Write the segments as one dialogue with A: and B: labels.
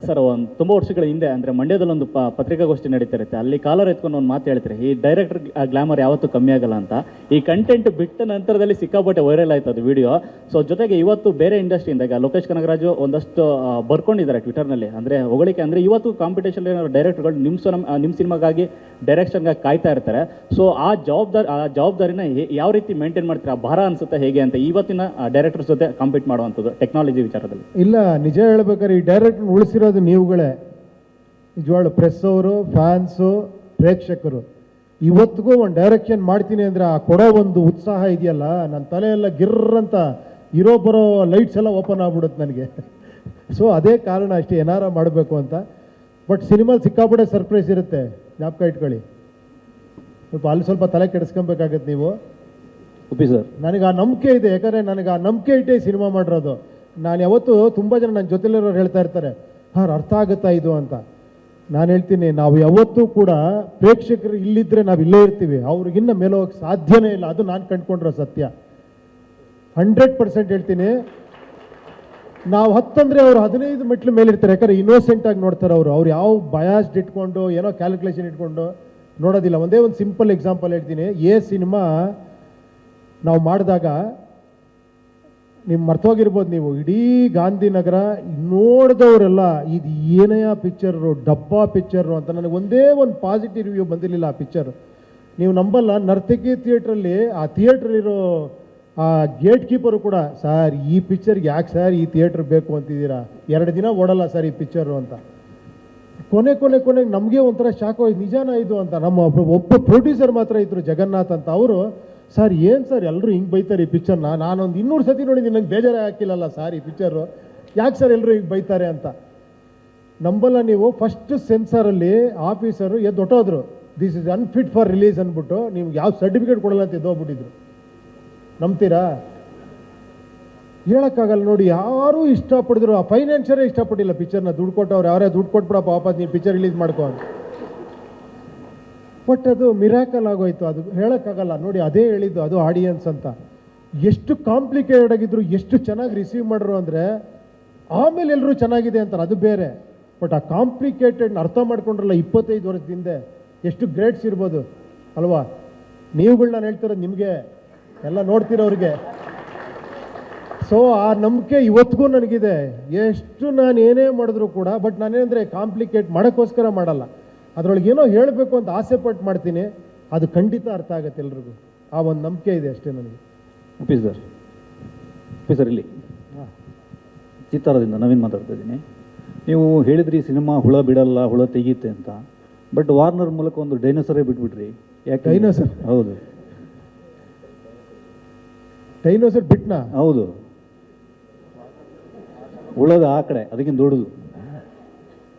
A: Sir ಒಂದು ತುಂಬ ವರ್ಷಗಳ ಹಿಂದೆ ಅಂದರೆ ಮಂಡ್ಯದಲ್ಲಿ ಒಂದು ಪತ್ರಿಕಾಗೋಷ್ಠಿ ನಡೀತಾ ಇರುತ್ತೆ, ಅಲ್ಲಿ ಕಾಲರ್ ಎತ್ಕೊಂಡು ಒಂದು ಮಾತು ಹೇಳ್ತಾರೆ, ಈ ಡೈರೆಕ್ಟರ್ ಗ್ಲಾಮರ್ ಯಾವತ್ತೂ ಕಮ್ಮಿ ಆಗಲ್ಲ ಅಂತ. ಈ ಕಂಟೆಂಟ್ ಬಿಟ್ಟ ನಂತರದಲ್ಲಿ ಸಿಕ್ಕಾಪಟ್ಟೆ ವೈರಲ್ ಆಯ್ತು ಅದು ವಿಡಿಯೋ. ಸೊ ಜೊತೆಗೆ ಇವತ್ತು ಬೇರೆ ಇಂಡಸ್ಟ್ರಿಯಿಂದ ಈಗ ಲೋಕೇಶ್ ಕನಗರಾಜು ಒಂದಷ್ಟು ಬರ್ಕೊಂಡಿದ್ದಾರೆ ಟ್ವಿಟರ್ನಲ್ಲಿ, ಅಂದರೆ ಹೊಗಳಿಕೆ. ಅಂದರೆ ಇವತ್ತು ಕಾಂಪಿಟೇಷನ್ ಏನಾದ್ರು ಡೈರೆಕ್ಟರ್ಗಳು ನಿಮ್ಮ ಸಿನಿಮಾಗಾಗಿ ಡೈರೆಕ್ಷನ್ಗಾಗಿ ಕಾಯ್ತಾ ಇರ್ತಾರೆ. ಸೊ ಆ ಜವಾಬ್ದಾರಿನ ಯಾವ ರೀತಿ ಮೇಂಟೈನ್ ಮಾಡ್ತೀರಾ? ಭಾರ ಅನ್ಸುತ್ತೆ ಹೇಗೆ ಅಂತ ಇವತ್ತಿನ ಡೈರೆಕ್ಟರ್ಸ್ ಜೊತೆ ಕಾಂಪೀಟ್ ಮಾಡುವಂಥದ್ದು ಟೆಕ್ನಾಲಜಿ ವಿಚಾರದಲ್ಲಿ?
B: ಇಲ್ಲ, ನಿಜ ಹೇಳ್ಬೇಕಾದ್ರೆ ಈ ಡೈರೆಕ್ಟ್ ಉಳಿಸಿರೋದು ನೀವುಗಳೇ, ನಿಜವಾಳು ಪ್ರೆಸ್ ಅವರು, ಫ್ಯಾನ್ಸು, ಪ್ರೇಕ್ಷಕರು. ಇವತ್ತಿಗೂ ಒಂದು ಡೈರೆಕ್ಷನ್ ಮಾಡ್ತೀನಿ ಅಂದರೆ ಆ ಕೊಡೋ ಒಂದು ಉತ್ಸಾಹ ಇದೆಯಲ್ಲ, ನನ್ನ ತಲೆಯೆಲ್ಲ ಗಿರ್ರಂತ ಇರೋ ಬರೋ ಲೈಟ್ಸ್ ಎಲ್ಲ ಓಪನ್ ಆಗ್ಬಿಡುತ್ತೆ ನನಗೆ. ಸೊ ಅದೇ ಕಾರಣ ಅಷ್ಟೇ, ಏನಾರ ಮಾಡಬೇಕು ಅಂತ. ಬಟ್ ಸಿನಿಮಾಲ್ ಸಿಕ್ಕಾಪಟ್ಟೆ ಸರ್ಪ್ರೈಸ್ ಇರುತ್ತೆ, ಜ್ಞಾಪಕ ಇಟ್ಕೊಳ್ಳಿ. ಸ್ವಲ್ಪ ತಲೆ ಕೆಡಿಸ್ಕೊಬೇಕಾಗತ್ತೆ ನೀವು.
A: ಉಪಿ ಸರ್,
B: ನನಗೆ ಆ ನಂಬಿಕೆ ಇದೆ, ಯಾಕಂದರೆ ನನಗೆ ಆ ನಂಬಿಕೆ ಇಟ್ಟೇ ಸಿನಿಮಾ ಮಾಡಿರೋದು. ನಾನು ಯಾವತ್ತು ತುಂಬ ಜನ ನನ್ನ ಜೊತೆಲಿರೋರು ಹೇಳ್ತಾ ಇರ್ತಾರೆ, ಅರ್ಥ ಆಗುತ್ತಾ ಇದು ಅಂತ. ನಾನು ಹೇಳ್ತೀನಿ, ನಾವು ಯಾವತ್ತೂ ಕೂಡ ಪ್ರೇಕ್ಷಕರು ಇಲ್ಲಿದ್ದರೆ ನಾವು ಇಲ್ಲೇ ಇರ್ತೀವಿ, ಅವ್ರಿಗಿನ್ನ ಮೇಲೆ ಹೋಗಕ್ಕೆ ಸಾಧ್ಯನೇ ಇಲ್ಲ. ಅದು ನಾನು ಕಂಡುಕೊಂಡಿರೋ ಸತ್ಯ. 100% ಹೇಳ್ತೀನಿ. ನಾವು 10 ಅಂದರೆ ಅವರು 15 ಮೆಟ್ಲು ಮೇಲೆ ಇರ್ತಾರೆ, ಯಾಕಂದರೆ ಇನ್ನೋಸೆಂಟಾಗಿ ನೋಡ್ತಾರೆ ಅವರು. ಅವ್ರು ಯಾವ ಬಯಾಸ್ಡ್ ಇಟ್ಕೊಂಡು ಏನೋ ಕ್ಯಾಲ್ಕುಲೇಷನ್ ಇಟ್ಕೊಂಡು ನೋಡೋದಿಲ್ಲ. ಒಂದೇ ಒಂದು ಸಿಂಪಲ್ ಎಕ್ಸಾಂಪಲ್ ಹೇಳ್ತೀನಿ. ಸಿನಿಮಾ ನಾವು ಮಾಡಿದಾಗ ನೀವು ಮರ್ತೋಗಿರ್ಬೋದು, ನೀವು ಇಡೀ ಗಾಂಧಿನಗರ ನೋಡಿದವರೆಲ್ಲ ಇದು ಏನಯ್ಯ ಪಿಕ್ಚರು, ಡಬ್ಬಾ ಪಿಕ್ಚರು ಅಂತ. ನನಗೆ ಒಂದೇ ಒಂದು ಪಾಸಿಟಿವ್ ರಿವ್ಯೂ ಬಂದಿರಲಿಲ್ಲ ಆ ಪಿಕ್ಚರ್. ನೀವು ನಂಬಲ್ಲ, ನರ್ತಕಿ ಥಿಯೇಟ್ರಲ್ಲಿ ಆ ಥಿಯೇಟ್ರಲ್ಲಿರೋ ಆ ಗೇಟ್ ಕೀಪರು ಕೂಡ, ಸರ್ ಈ ಪಿಕ್ಚರ್ಗೆ ಯಾಕೆ ಸರ್ ಈ ಥಿಯೇಟ್ರ್ ಬೇಕು ಅಂತಿದ್ದೀರಾ, 2 ದಿನ ಓಡಲ್ಲ ಸರ್ ಈ ಪಿಕ್ಚರು ಅಂತ. ಕೊನೆಗೆ ನಮಗೆ ಒಂಥರ ಶಾಕ್ ಹೋಯ್ತು, ನಿಜಾನ ಇದು ಅಂತ. ನಮ್ಮ ಒಬ್ಬ ಪ್ರೊಡ್ಯೂಸರ್ ಮಾತ್ರ ಇದ್ರು, ಜಗನ್ನಾಥ್ ಅಂತ. ಅವರು, ಸರ್ ಏನು ಸರ್ ಎಲ್ಲರೂ ಹಿಂಗೆ ಬೈತಾರೆ ಈ ಪಿಕ್ಚರ್ನ, ನಾನೊಂದು 200 ಸತಿ ನೋಡಿದ್ದೀನಿ, ನಂಗೆ ಬೇಜಾರೇ ಹಾಕಿಲ್ಲಲ್ಲ ಸರ್ ಈ ಪಿಕ್ಚರು, ಯಾಕೆ ಸರ್ ಎಲ್ಲರೂ ಹಿಂಗೆ ಬೈತಾರೆ ಅಂತ. ನಂಬಲ್ಲ ನೀವು, ಫಸ್ಟ್ ಸೆನ್ಸಾರಲ್ಲಿ ಆಫೀಸರು ಹೊಟ್ಟೋದ್ರು, this is unfit for release ಅಂದ್ಬಿಟ್ಟು ನಿಮ್ಗೆ ಯಾವ ಸರ್ಟಿಫಿಕೇಟ್ ಕೊಡಲ್ಲ ಅಂತ ಎದ್ದೋಗ್ಬಿಟ್ಟಿದ್ರು. ನಂಬ್ತೀರಾ? ಹೇಳೋಕ್ಕಾಗಲ್ಲ ನೋಡಿ. ಯಾರೂ ಇಷ್ಟಪಡಿದ್ರು, ಆ ಫೈನಾನ್ಷಿಯರೇ ಇಷ್ಟಪಟ್ಟಿಲ್ಲ ಪಿಕ್ಚರ್ನ. ದುಡ್ಡು ಕೊಟ್ಟವ್ರು ಯಾರೇ ದುಡ್ಡು ಕೊಟ್ಬಿಡಪ್ಪ ವಾಪಸ್ ನೀವು ಪಿಕ್ಚರ್ ರಿಲೀಸ್ ಮಾಡ್ಕೊ ಅಂತ. ಬಟ್ ಅದು ಮಿರಾಕಲ್ ಆಗೋಯ್ತು, ಅದು ಹೇಳೋಕ್ಕಾಗಲ್ಲ ನೋಡಿ. ಅದೇ ಹೇಳಿದ್ದು, ಅದು ಆಡಿಯನ್ಸ್ ಅಂತ. ಎಷ್ಟು ಕಾಂಪ್ಲಿಕೇಟೆಡ್ ಆಗಿದ್ರು, ಎಷ್ಟು ಚೆನ್ನಾಗಿ ರಿಸೀವ್ ಮಾಡ್ರು ಅಂದರೆ ಆಮೇಲೆ ಎಲ್ಲರೂ ಚೆನ್ನಾಗಿದೆ ಅಂತಾರೆ, ಅದು ಬೇರೆ. ಬಟ್ ಆ ಕಾಂಪ್ಲಿಕೇಟೆಡ್ ಅರ್ಥ ಮಾಡ್ಕೊಂಡ್ರಲ್ಲ 25 ವರ್ಷದಿಂದ, ಎಷ್ಟು ಗ್ರೇಟ್ಸ್ ಇರ್ಬೋದು ಅಲ್ವಾ? ನೀವುಗಳು ನಾನು ಹೇಳ್ತಿರೋದು ನಿಮಗೆ, ಎಲ್ಲ ನೋಡ್ತಿರೋರಿಗೆ. ಸೊ ಆ ನಂಬಿಕೆ ಇವತ್ತಿಗೂ ನನಗಿದೆ. ಎಷ್ಟು ನಾನು ಏನೇ ಮಾಡಿದ್ರು ಕೂಡ, ಬಟ್ ನಾನೇನಂದರೆ ಕಾಂಪ್ಲಿಕೇಟ್ ಮಾಡೋಕ್ಕೋಸ್ಕರ ಮಾಡಲ್ಲ, ಅದರೊಳಗೆ ಏನೋ ಹೇಳಬೇಕು ಅಂತ ಆಸೆ ಪಟ್ಟು ಮಾಡ್ತೀನಿ. ಅದು ಖಂಡಿತ ಅರ್ಥ ಆಗುತ್ತೆ ಎಲ್ರಿಗೂ. ಆ ಒಂದು ನಂಬಿಕೆ ಇದೆ ಅಷ್ಟೇ ನನಗೆ.
A: ಉಪಿ ಸರ್ ಇಲ್ಲಿ ಚಿತ್ತಾರದಿಂದ ನವೀನ್ ಮಾತಾಡ್ತಾ ಇದ್ದೀನಿ. ನೀವು ಹೇಳಿದ್ರಿ ಸಿನಿಮಾ ಹುಳ ಬಿಡಲ್ಲ, ಹುಳ ತೆಗೀತೆ ಅಂತ. ಬಟ್ ವಾರ್ನರ್ ಮೂಲಕ ಒಂದು ಡೈನೋಸರೇ ಬಿಟ್ಬಿಟ್ರಿ, ಯಾಕೆ?
B: ಡೈನೋಸರ್?
A: ಹೌದು,
B: ಡೈನೋಸರ್ ಬಿಟ್ನಾ?
A: ಹೌದು, ಹುಳದ ಆ ಕಡೆ ಅದಕ್ಕಿಂತ ದೊಡ್ಡದು.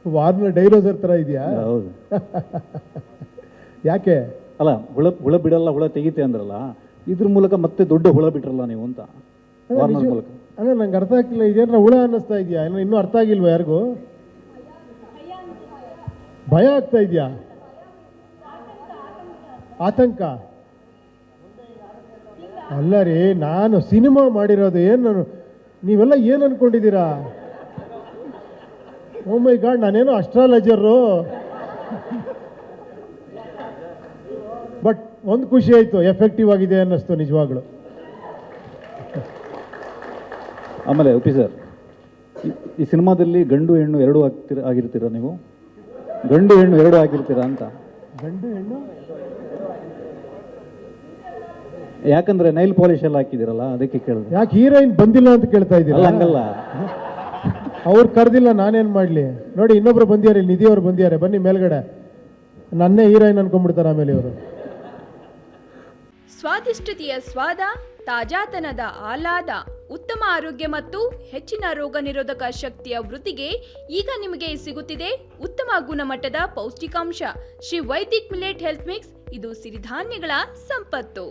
B: ವಾರ್ನರ್ ಡೈನೋಸರ್ ಥರ ಇದೆಯಾ?
A: ಹೌದು.
B: ಯಾಕೆ?
A: ಅಲ್ಲ, ಹುಳ ಬಿಡಲ್ಲ, ಹುಳ ತೆಗೀತೆ ಅಂದ್ರಲ್ಲ, ಇದ್ರ ಮೂಲಕ ಮತ್ತೆ ದೊಡ್ಡ ಹುಳ ಬಿಟ್ರಲ್ಲ ನೀವು ಅಂತ. ವಾರ್ನರ್ ಮೂಲಕ
B: ಅಲ್ಲ, ನಂಗೆ ಅರ್ಥ ಆಗ್ತಿಲ್ಲ. ಇದೇನಾರ ಹುಳ ಅನ್ನಿಸ್ತಾ ಇದೆಯಾ? ಇನ್ನೂ ಅರ್ಥ ಆಗಿಲ್ವಾ ಯಾರಿಗೂ? ಭಯ ಆಗ್ತಾ ಇದೆಯಾ? ಆತಂಕ? ಅಲ್ಲ ರೀ, ನಾನು ಸಿನಿಮಾ ಮಾಡಿರೋದು ಏನು, ನೀವೆಲ್ಲ ಏನು ಅನ್ಕೊಂಡಿದ್ದೀರಾ? ಓ ಮೈ ಗಾಡ್, ನಾನೇನೋ ಅಸ್ಟ್ರಾಲಜರು. ಬಟ್ ಒಂದು ಖುಷಿ ಆಯಿತು, ಎಫೆಕ್ಟಿವ್ ಆಗಿದೆ ಅನ್ನಿಸ್ತು ನಿಜವಾಗ್ಲು.
A: ಆಮೇಲೆ ಉಪಿ ಸರ್, ಈ ಸಿನಿಮಾದಲ್ಲಿ ಗಂಡು ಹೆಣ್ಣು ಎರಡೂ ಆಗಿರ್ತೀರಾ ನೀವು? ಗಂಡು ಹೆಣ್ಣು ಎರಡೂ ಆಗಿರ್ತೀರಾ ಅಂತ?
B: ಗಂಡು ಹೆಣ್ಣು
A: ಯಾಕಂದ್ರೆ ನೈಲ್ ಪಾಲಿಶ್ ಎಲ್ಲ ಹಾಕಿದಿರಲ್ಲ, ಅದಕ್ಕೆ ಕೇಳಿದೆ.
B: ಯಾಕೆ ಹೀರೋಯಿನ್ ಬಂದಿಲ್ಲ ಅಂತ ಕೇಳ್ತಾ ಇದ್ದೀರಾ?
A: ಹಂಗಲ್ಲ,
B: ಅವ್ರು ಕರೆದಿಲ್ಲ, ನಾನೇನು ಮಾಡಲಿ? ನೋಡಿ, ಇನ್ನೊಬ್ರು ಬಂದಿದ್ದಾರೆ, ನಿಧಿ ಅವರು ಬಂದಿದ್ದಾರೆ, ಬನ್ನಿ ಮೇಲ್ಗಡೆ. ನನ್ನೇ ಹೀರೋಯಿನ್ ಅನ್ಕೊಂಡ್ಬಿಡ್ತಾರೆ ಆಮೇಲೆ ಇವರು.
C: ಸ್ವಾದಿಷ್ಟತೆಯ ಸ್ವಾದ, ತಾಜಾತನದ ಆಹ್ಲಾದ, ಉತ್ತಮ ಆರೋಗ್ಯ ಮತ್ತು ಹೆಚ್ಚಿನ ರೋಗ ನಿರೋಧಕ ಶಕ್ತಿಯ ವೃದ್ಧಿಗೆ ಈಗ ನಿಮಗೆ ಸಿಗುತ್ತಿದೆ ಉತ್ತಮ ಗುಣಮಟ್ಟದ ಪೌಷ್ಟಿಕಾಂಶ. Shri Vaidik millet health mix, ಇದು ಸಿರಿಧಾನ್ಯಗಳ ಸಂಪತ್ತು.